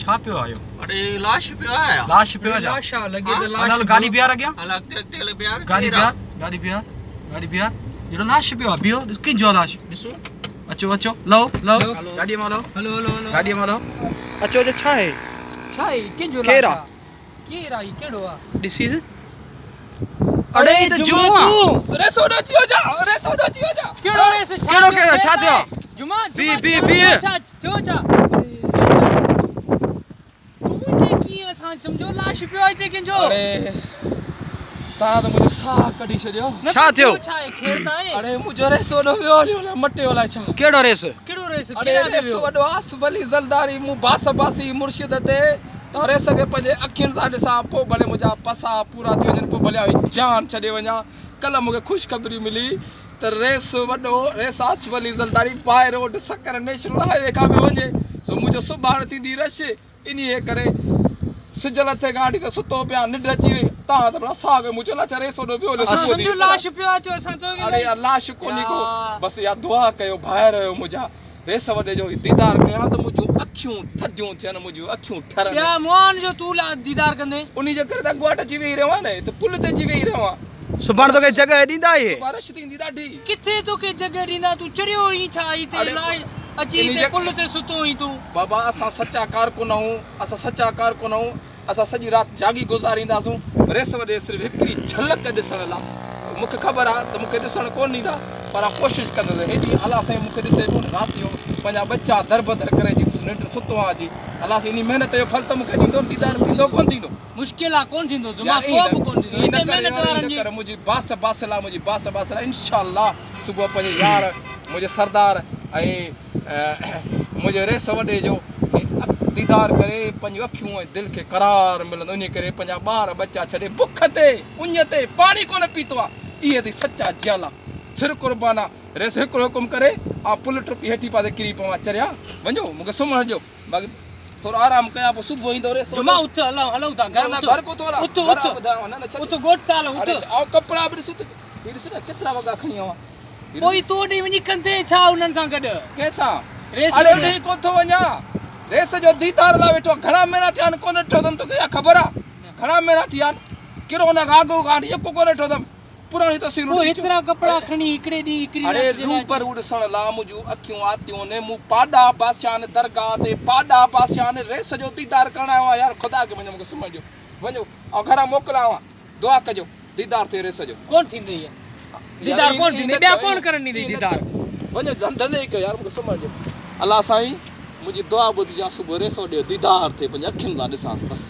छा पियो आयो? अरे लाश पियो आया। लाश पियो जा। लाश लगे तो लाश। अनल गाड़ी बिहार गया। अलग तेल बिहार। गाड़ी बिहार। ये लाश पियो बियो किन जो लाश? दिसो। अचो लो गाड़ी में लो। हेलो गाड़ी में लो। अचो छा है? किन जो केरा ई केड़ो आ? डिसीज अरे ये तो जुमा अरे सोना चियो जा केड़ो रेस केड़ो छा थियो? जुमा बी अच्छा थियो जा तू ते की असा समझो लाश पियो आते किन जो? अरे ता तो मुझे सा कडी छडियो। छा थियो? छा है खेरता है? अरे मुझे रेस ओनो वियो मटे वाला छा। केड़ो रेस? अरे रेस वडो आसवली जलदारी मु बासी मुर्शिद ते तो रेस के पंजे अखिन सा दिसा पो भले मुजा पसा पूरा थी वजन पो भले जान छडे वजा। कल मुके खुशखबरी मिली तो रेस वडो रेस आसवली जलदारी बाय रोड सकर नेशनल हाईवे का में वजे सो मुजो सुबाण थी रश इनी करे सिजल थे गाड़ी तो सुतो पिया निड अची ता तो बड़ा साग मुजो ला रेस ओनो बियो सुबो दी लाश पियो आतो असा तो अरे यार लाश कोनी को बस या दुआ कयो बाहर मुजा रेस वडे जो दीदार कया तो मुजो अखियों थजू थियन मुजो अखियों ठरन या मोहन जो तू दीदार कंदे उनी जे करे गोट अची वेही रहा ने तो पुल ते अची वेही रहा सुबाण तो के जगह दीदा ये बारिश थींदी ॾाढी किथे तो के जगह दीदा तू चरियो ही छा ई ते लाइ अची ते पुल ते सुतो ही तू बाबा असा सच्चा कारकुन हूं असा सजी रात जागी गुजारींदासूं रेस वडे सिर्फ एकड़ी झलक ॾिसण ला मुखे खबर आ तो मुखे ॾिसण कोन ईंदा पर कोशिश कंदे हेडी अल्लाह से मुखे ॾिसे कोन रात जो पंजा बच्चा दरबदर करे जी निंड सुतो आ जी अल्लाह से इनी मेहनत जो फल तो मुखे दींदो दीदार थींदो कोन थींदो मुश्किल आ कोन थींदो जुमा को भी कोन थींदो इते मेहनत वारन जी मुजी बास इंशाअल्लाह सुबह पंजे यार मुझे सरदार मुझे रेस वडे जो दीदार करे पंजो अखियों दिल के करार मिलंदो इन करे पंजा बार बच्चा छडे भुख ते उन ते पानी कोन पीतो आ ये दी सच्चा जाला सिर कुर्बाना रेस एक हुकुम करे आ पुल ट्रिप हेठी पासे किरी पवा चरिया वंजो मुके सुमण जो बाकी थोड़ा आराम कया पो सुबह इंदो रे जुमा उठ हलो ता घर को थोड़ा उठ गोट ताल उठ आओ कपड़ा भी सुत इस कितना वगा खणी आवा कोई तोडी वनी कंदे छा उनन सा गड कैसा रेस अरे नहीं को थो वना रेस जो दीदार ला वेठो घणा मेरा थियान कोन ठोदम तो क्या खबर आ घणा मेरा थियान किरो ना गागो गाड़ी एको कोन ठोदम पुरानी तो सिर इतना कपड़ा खणी इकड़े दी इकरी अरे रूपर उड़सण ला मुजो अखियों आतियों ने मु पाडा पासियान दरगाह ते पाडा पासियान रेस जो दीदार करना यार खुदा के मुके समझो वणो और घरा मोकलावा दुआ कजो दीदार ते रेस जो कौन थींदी है दीदार कौन थींदी बया कौन करनी दी दीदार वणो धंधे के यार मुके समझो अल्लाह साईं मुजी दुआ बुध जा सुबह रेस दीदार थे पंज अखिन सा दिसास बस।